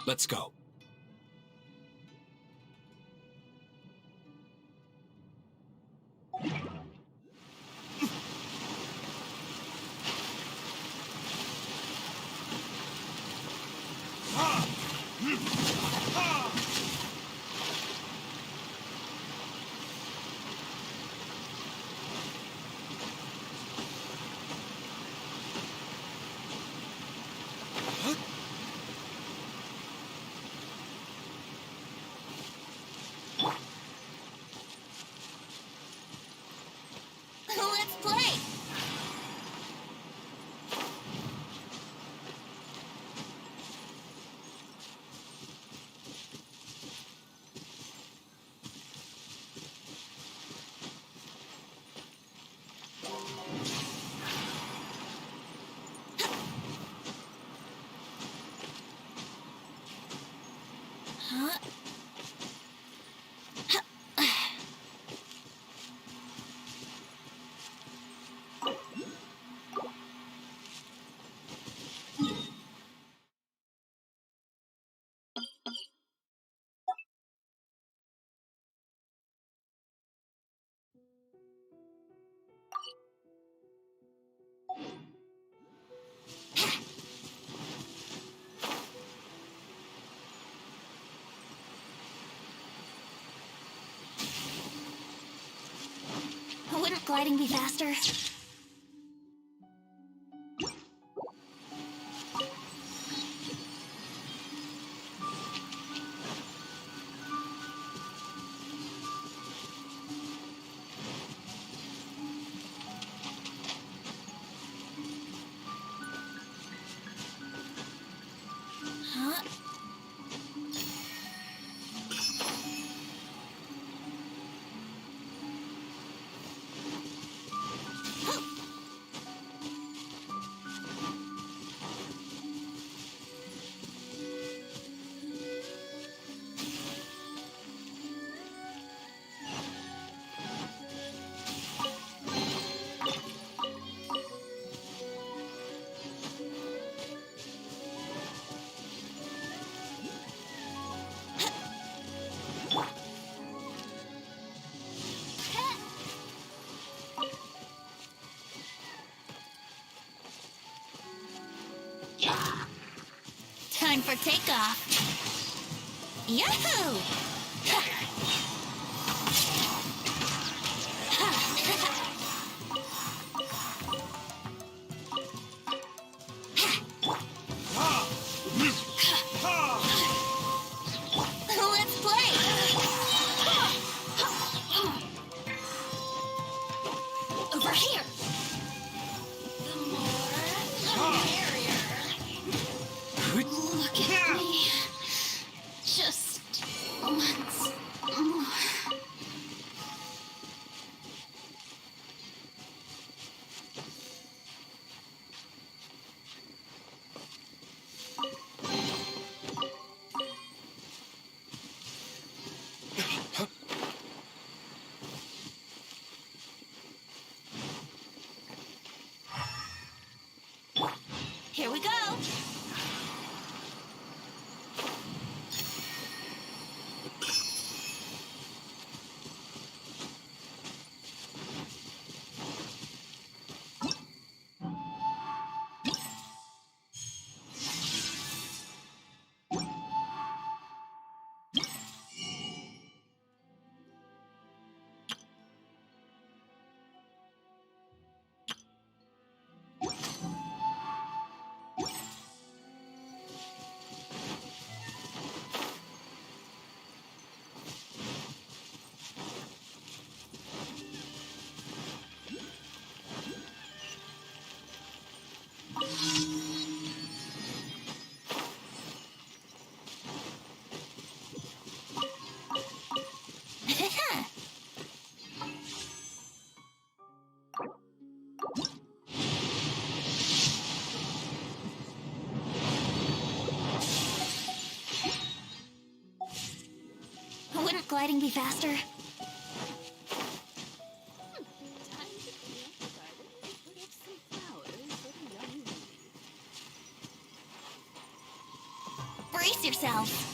Let's go. Let's play! Huh? Wouldn't gliding be faster? Huh? Time for takeoff. Yahoo! Let's play! Over here! The more, the merrier. Look at me. Just once more. sliding be faster? Brace yourself.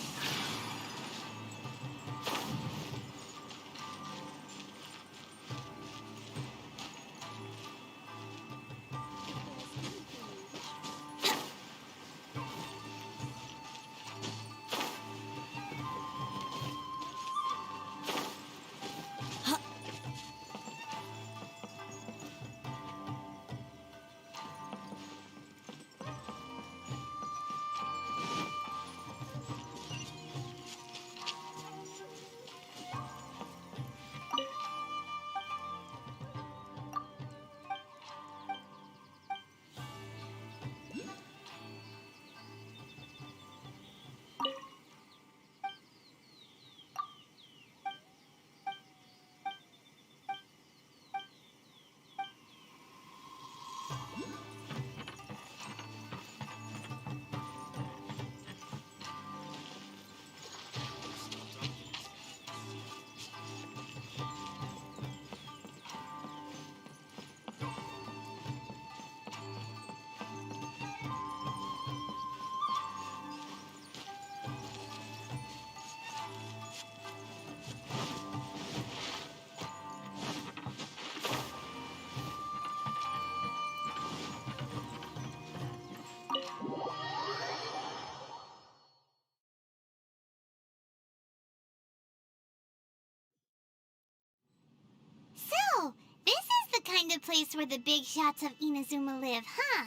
So, this is the kind of place where the big shots of Inazuma live, huh?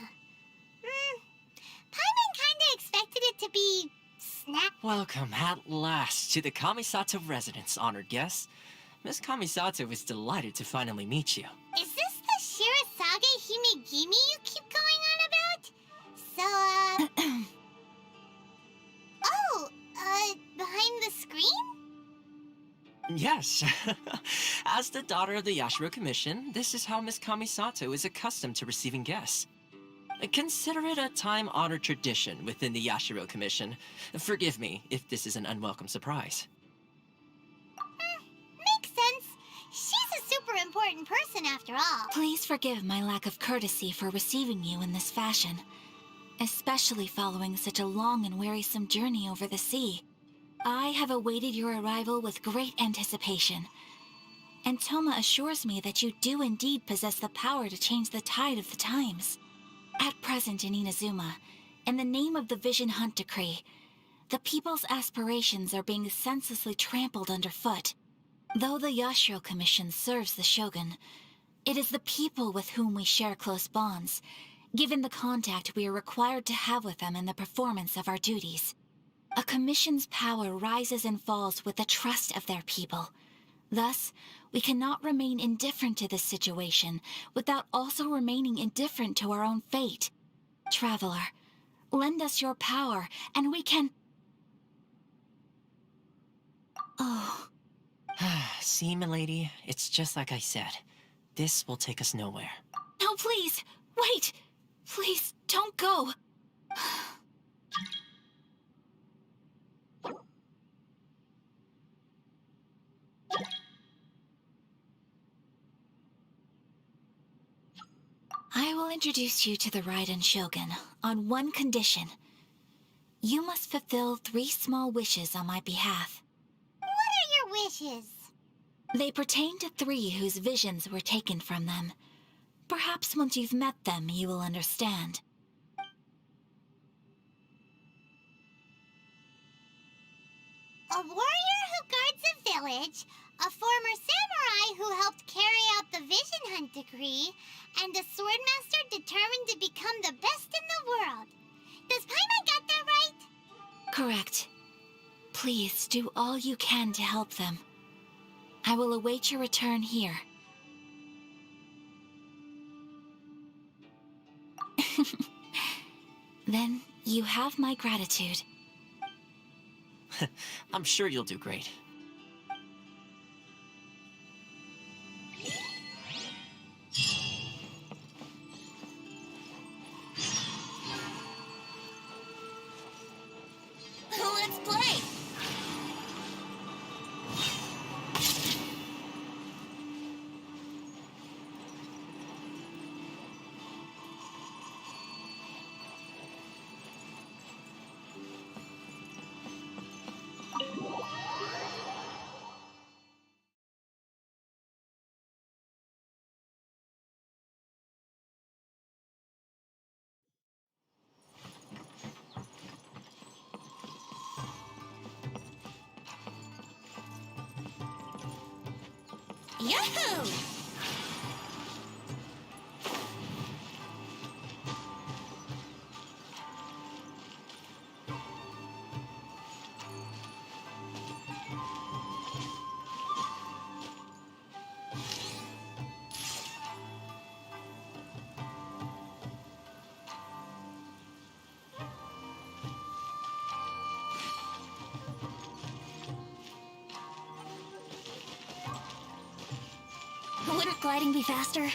Paimon kinda expected it to be... snack... Welcome at last to the Kamisato residence, honored guest. Miss Kamisato is delighted to finally meet you. Is this the Shirazage Himegimi you keep going on about? So, oh, behind the screen? Yes. As the daughter of the Yashiro Commission, this is how Miss Kamisato is accustomed to receiving guests. Consider it a time-honored tradition within the Yashiro Commission. Forgive me if this is an unwelcome surprise. Makes sense. She's a super important person after all. Please forgive my lack of courtesy for receiving you in this fashion, especially following such a long and wearisome journey over the sea. I have awaited your arrival with great anticipation, and Toma assures me that you do indeed possess the power to change the tide of the times. At present in Inazuma, in the name of the Vision Hunt Decree, the people's aspirations are being senselessly trampled underfoot. Though the Yashiro Commission serves the Shogun, it is the people with whom we share close bonds, given the contact we are required to have with them in the performance of our duties. A commission's power rises and falls with the trust of their people. Thus, we cannot remain indifferent to this situation without also remaining indifferent to our own fate. Traveler, lend us your power, and we can... Oh. See, milady, it's just like I said. This will take us nowhere. No, please! Wait! Please, don't go! I will introduce you to the Raiden Shogun on one condition. You must fulfill 3 small wishes on my behalf. What are your wishes? They pertain to 3 whose visions were taken from them. Perhaps once you've met them, you will understand. A warrior who guards a village, a former samurai who helped carry out the Vision Hunt Decree, and a swordmaster determined to become the best in the world. Does Paimon get that right? Correct. Please do all you can to help them. I will await your return here. Then you have my gratitude. I'm sure you'll do great. Let's play! Yahoo! Wouldn't gliding be faster?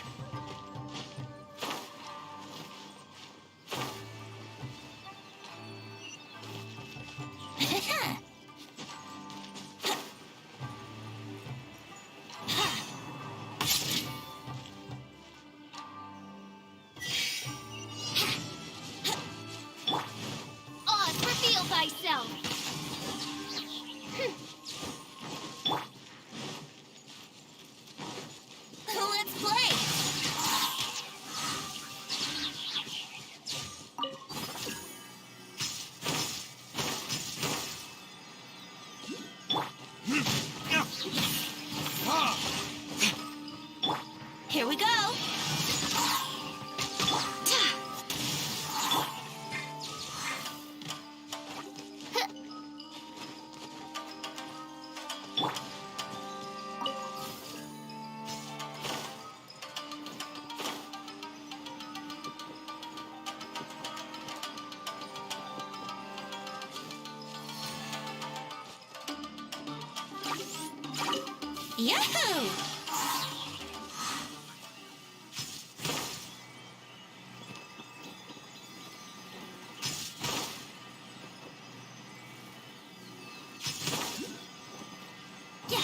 Oz, reveal thyself! Let's play! Here we go! Yahoo! Yeah.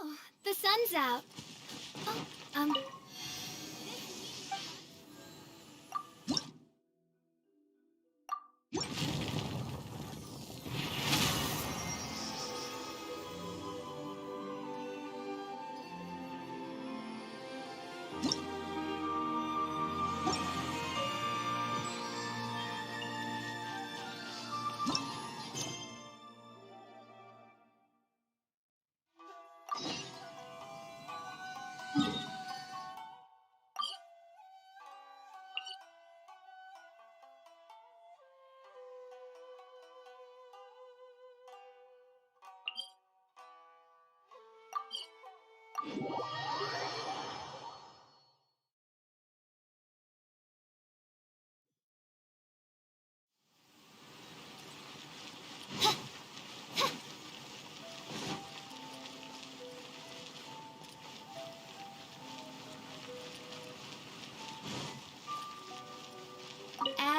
Oh, the sun's out. Oh,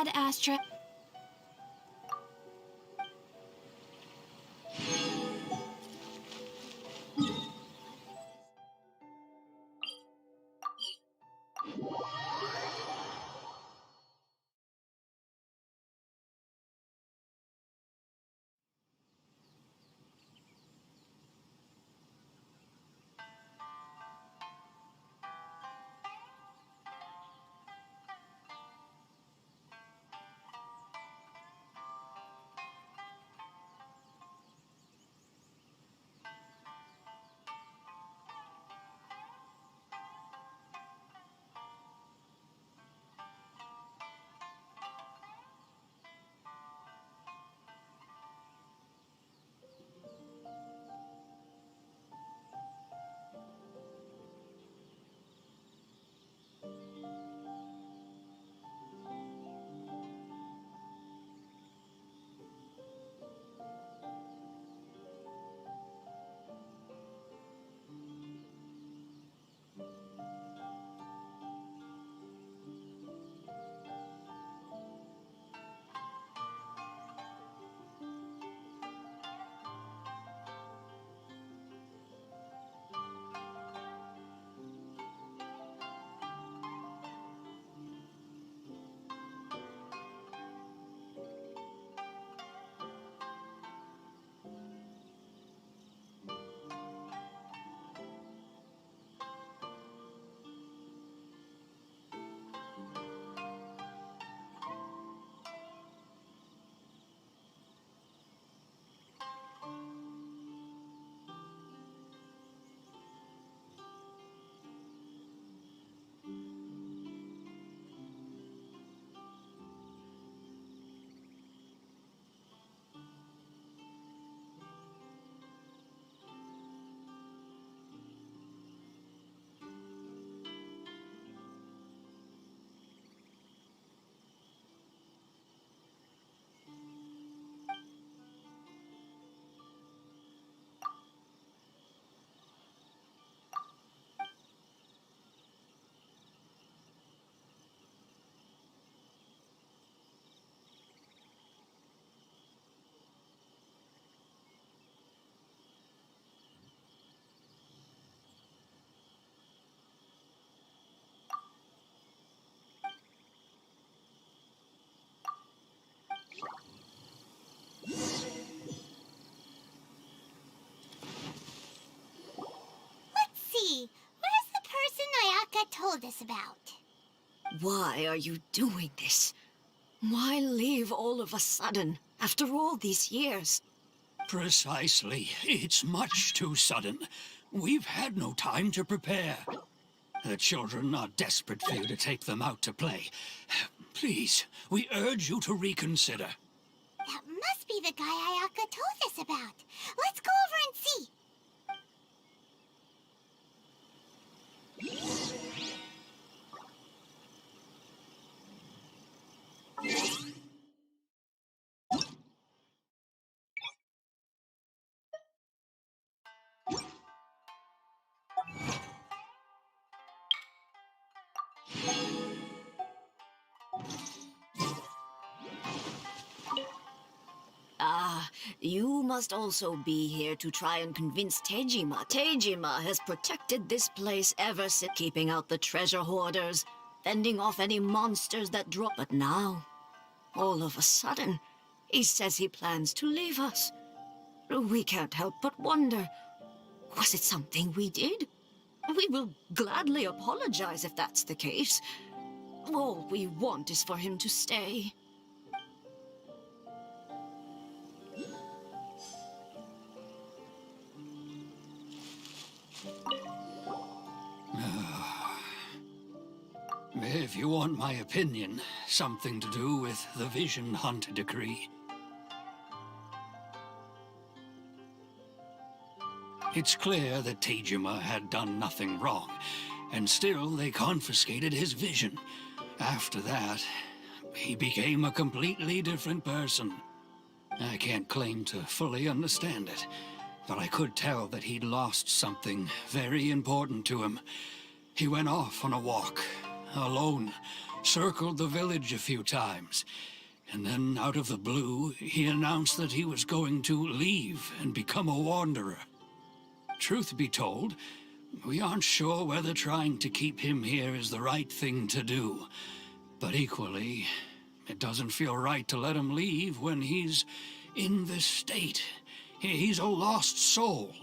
Ad Astra. told us about. Why are you doing this? Why leave all of a sudden, after all these years? Precisely. It's much too sudden. We've had no time to prepare. The children are desperate for you to take them out to play. Please, we urge you to reconsider. That must be the guy Ayaka told us about. Let's go over and see. Ah, you must also be here to try and convince Tejima. Tejima has protected this place ever since, keeping out the treasure hoarders, fending off any monsters that drop. But now, all of a sudden, he says he plans to leave us. We can't help but wonder, was it something we did? We will gladly apologize if that's the case. All we want is for him to stay. If you want my opinion, something to do with the Vision Hunt decree. It's clear that Tejima had done nothing wrong, and still they confiscated his vision. After that, he became a completely different person. I can't claim to fully understand it, but I could tell that he'd lost something very important to him. He went off on a walk, alone, circled the village a few times, and then out of the blue, he announced that he was going to leave and become a wanderer. Truth be told, we aren't sure whether trying to keep him here is the right thing to do. But equally, it doesn't feel right to let him leave when he's in this state. He's a lost soul.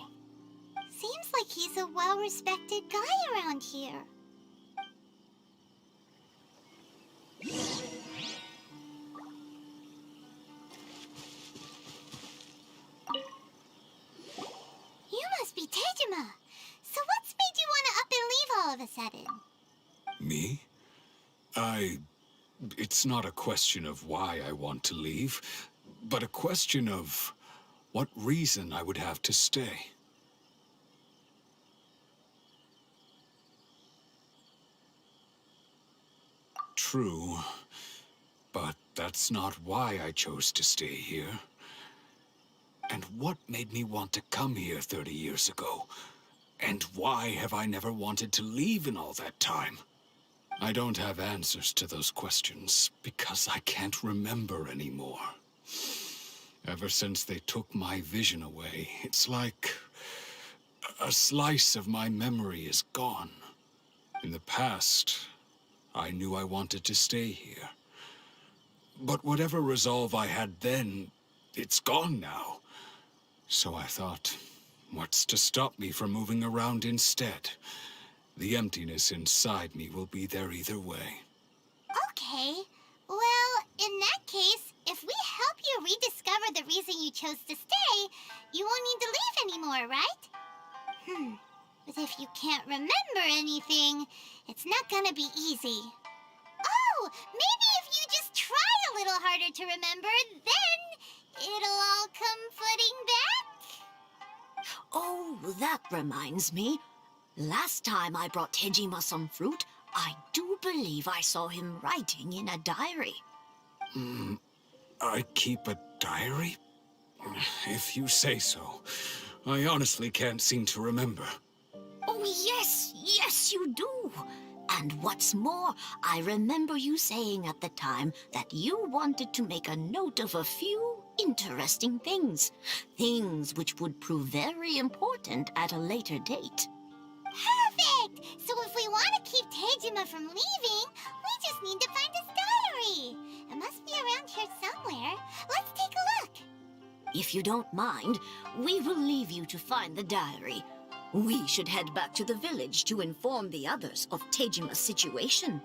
Seems like he's a well-respected guy around here. You must be Tejima. So what's made you want to up and leave all of a sudden? Me? It's not a question of why I want to leave, but a question of what reason I would have to stay. True, but that's not why I chose to stay here. And what made me want to come here 30 years ago? And why have I never wanted to leave in all that time? I don't have answers to those questions because I can't remember anymore. Ever since they took my vision away, it's like a slice of my memory is gone. In the past, I knew I wanted to stay here. But whatever resolve I had then, it's gone now. So I thought, what's to stop me from moving around instead? The emptiness inside me will be there either way. Okay. Well, in that case, if we help you rediscover the reason you chose to stay, you won't need to leave anymore, right? But if you can't remember anything, it's not gonna be easy. Oh, maybe if you just try a little harder to remember, then it'll all come flooding back. Oh, that reminds me. Last time I brought Tejima some fruit, I do believe I saw him writing in a diary. I keep a diary? If you say so. I honestly can't seem to remember. Oh, yes, you do. And what's more, I remember you saying at the time that you wanted to make a note of a few interesting things. Things which would prove very important at a later date. Perfect! So if we want to keep Tejima from leaving, we just need to find his diary. It must be around here somewhere. Let's take a look. If you don't mind, we will leave you to find the diary. We should head back to the village to inform the others of Tejima's situation.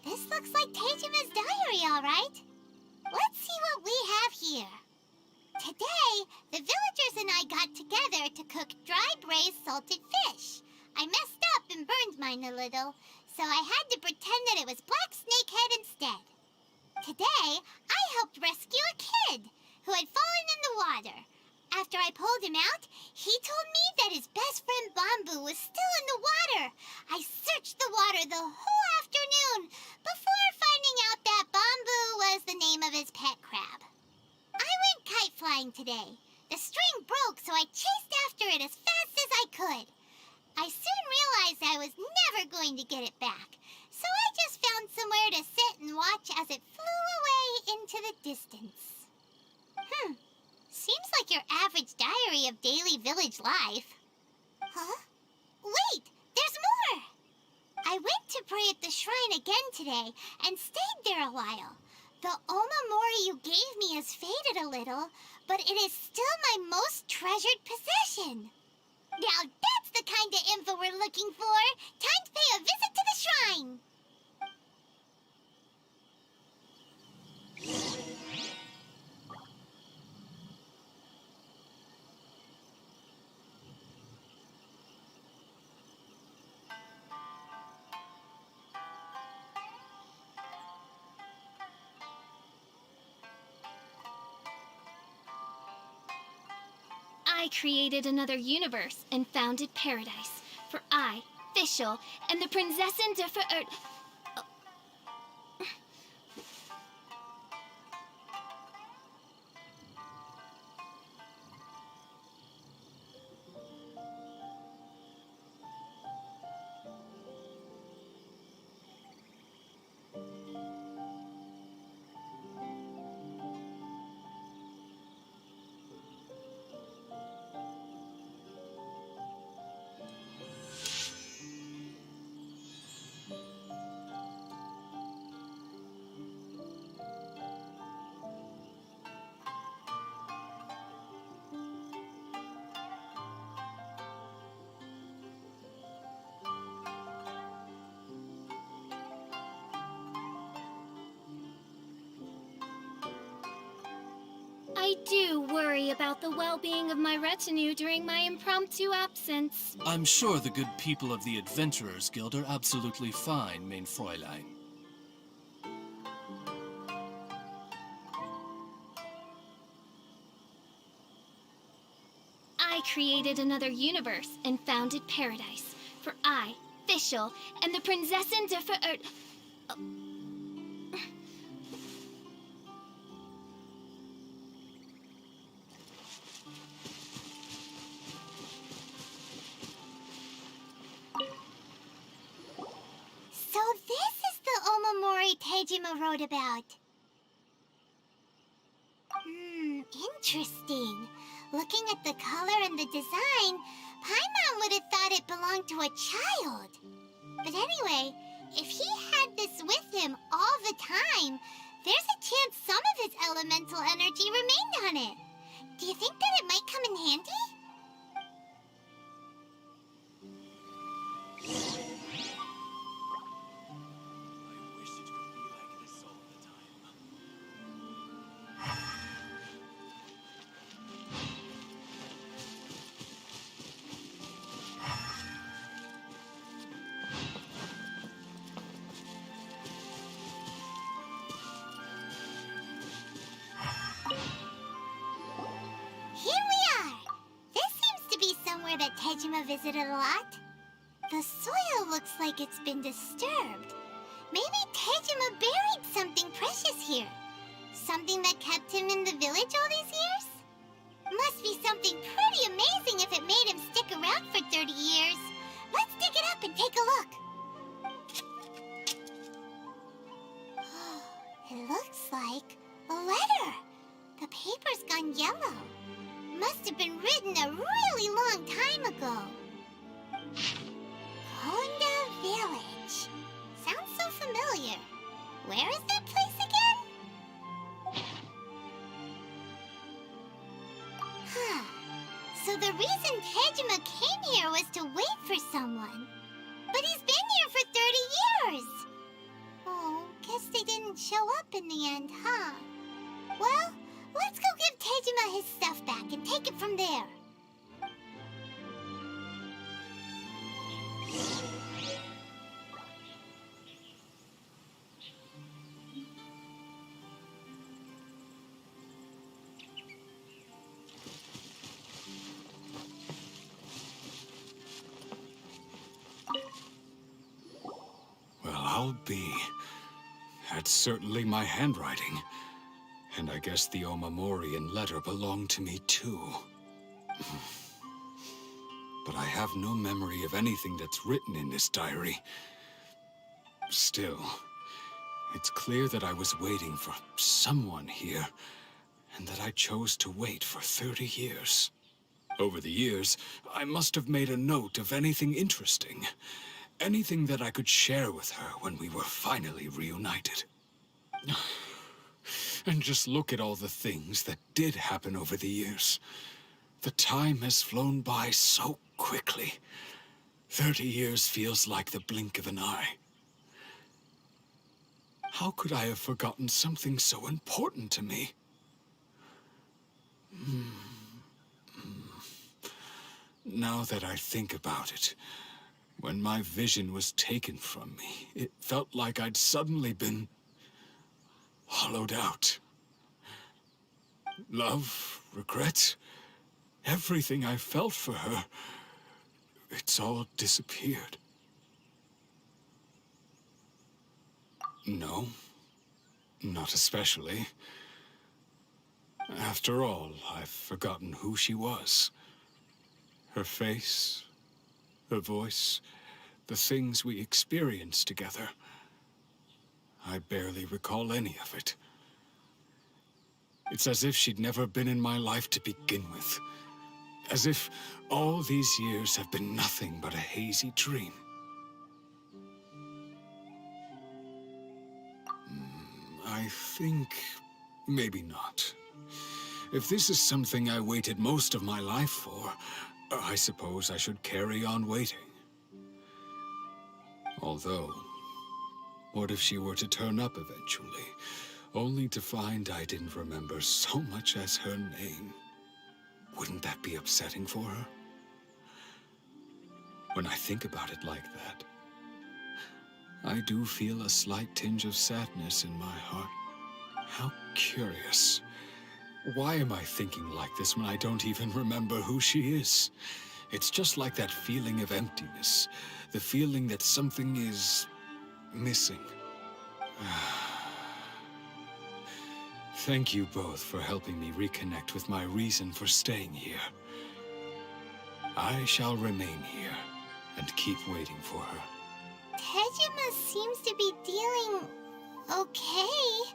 This looks like Tejima's diary, all right. Let's see what we have here. Today, the villagers and I got together to cook dry braised salted fish. I messed up and burned mine a little, so I had to pretend that it was black snakehead instead. Today, I helped rescue a kid who had fallen in the water. After I pulled him out, he told me that his best friend Bamboo was still in the water. I searched the water the whole afternoon before finding out that Bamboo was the name of his pet crab. I went kite flying today. The string broke, so I chased after it as fast as I could. I soon realized I was never going to get it back, so I just found somewhere to sit and watch as it flew away into the distance. Seems like your average diary of daily village life. Huh? Wait, there's more! I went to pray at the shrine again today and stayed there a while. The omamori you gave me has faded a little, but it is still my most treasured possession. Now that's the kind of info we're looking for. Time to pay a visit to the shrine. I created another universe and founded paradise. For I, Fischl, and the Prinzessin der Verirrt... I do worry about the well-being of my retinue during my impromptu absence. I'm sure the good people of the Adventurers Guild are absolutely fine, mein Fräulein. I created another universe and founded paradise. For I, Fischl, and the Prinzessin der Verirrt... So this is the omamori Tejima wrote about. Interesting. Looking at the color and the design, Paimon would have thought it belonged to a child. But anyway, if he had this with him all the time, there's a chance some of his elemental energy remained on it. Do you think that it might come in handy? I wish it could be like this all the time. Here we are! This seems to be somewhere that Tejima visited a lot. The soil looks like it's been disturbed. Maybe Tejima buried something precious here. Something that kept him in the village all these years? Must be something pretty amazing if it made him stick around for 30 years. Let's dig it up and take a look. It looks like a letter. The paper's gone yellow. Must have been written a really long time ago. Konda Village. Sounds so familiar. Where is that place again? Huh. So the reason Tejima came here was to wait for someone. But he's been here for 30 years. Oh, guess they didn't show up in the end, huh? Well, let's go give Tejima his stuff back and take it from there. Well, I'll be. That's certainly my handwriting. And I guess the Omamorian letter belonged to me too. But I have no memory of anything that's written in this diary. Still, it's clear that I was waiting for someone here, and that I chose to wait for 30 years. Over the years, I must have made a note of anything interesting. Anything that I could share with her when we were finally reunited. And just look at all the things that did happen over the years. The time has flown by so quickly. 30 years feels like the blink of an eye. How could I have forgotten something so important to me? Now that I think about it, when my vision was taken from me, it felt like I'd suddenly been hollowed out. Love, regret, everything I felt for her, it's all disappeared. No, not especially. After all, I've forgotten who she was. Her face, her voice, the things we experienced together. I barely recall any of it. It's as if she'd never been in my life to begin with. As if all these years have been nothing but a hazy dream. I think maybe not. If this is something I waited most of my life for, I suppose I should carry on waiting. Although, what if she were to turn up eventually, only to find I didn't remember so much as her name? Wouldn't that be upsetting for her? When I think about it like that, I do feel a slight tinge of sadness in my heart. How curious. Why am I thinking like this when I don't even remember who she is? It's just like that feeling of emptiness, the feeling that something is missing. Thank you both for helping me reconnect with my reason for staying here. I shall remain here and keep waiting for her. Tejima seems to be dealing okay,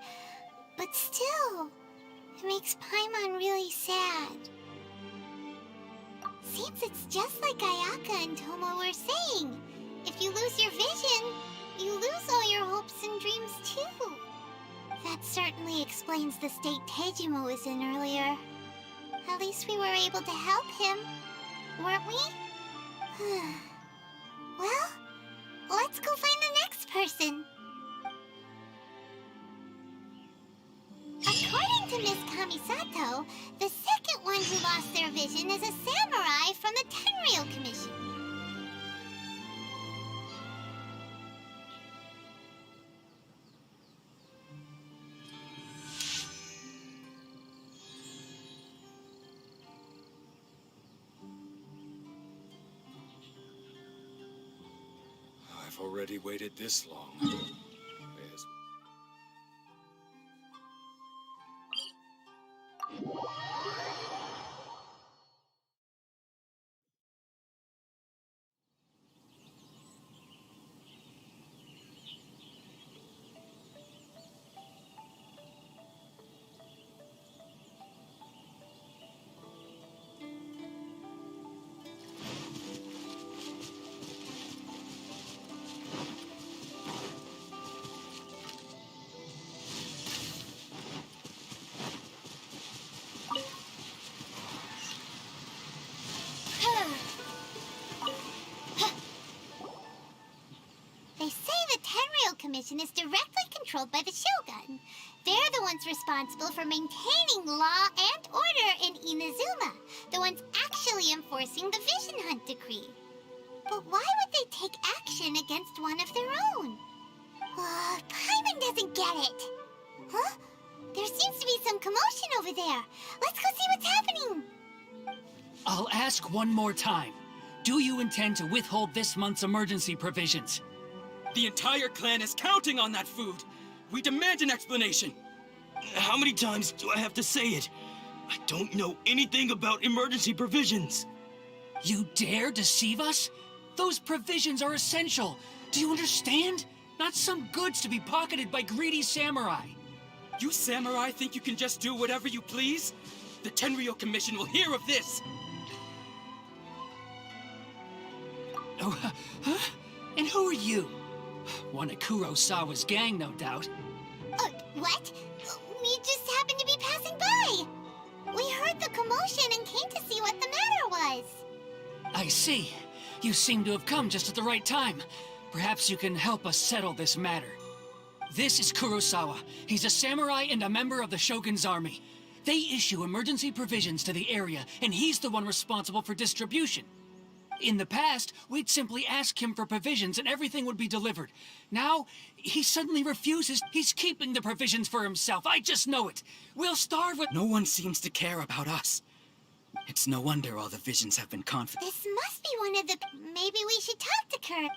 but still, it makes Paimon really sad. Seems it's just like Ayaka and Tomo were saying. If you lose your vision, you lose all your hopes and dreams too. That certainly explains the state Tejima was in earlier. At least we were able to help him, weren't we? Well, let's go find the next person. According to Miss Kamisato, the second one who lost their vision is a samurai from the Tenryou Commission. I've already waited this long. Commission is directly controlled by the Shogun. They're the ones responsible for maintaining law and order in Inazuma, the ones actually enforcing the Vision Hunt decree. But why would they take action against one of their own? Paimon doesn't get it. Huh? There seems to be some commotion over there. Let's go see what's happening. I'll ask one more time. Do you intend to withhold this month's emergency provisions? The entire clan is counting on that food. We demand an explanation. How many times do I have to say it? I don't know anything about emergency provisions. You dare deceive us? Those provisions are essential. Do you understand? Not some goods to be pocketed by greedy samurai. You samurai think you can just do whatever you please? The Tenryou Commission will hear of this. Oh, huh? And who are you? One of Kurosawa's gang, no doubt. What? We just happened to be passing by. We heard the commotion and came to see what the matter was. I see. You seem to have come just at the right time. Perhaps you can help us settle this matter. This is Kurosawa. He's a samurai and a member of the Shogun's army. They issue emergency provisions to the area, and he's the one responsible for distribution. In the past, we'd simply ask him for provisions and everything would be delivered. Now, he suddenly refuses. He's keeping the provisions for himself. I just know it. We'll starve with— No one seems to care about us. It's no wonder all the visions have been confident. This must be one of the... Maybe we should talk to Kurt.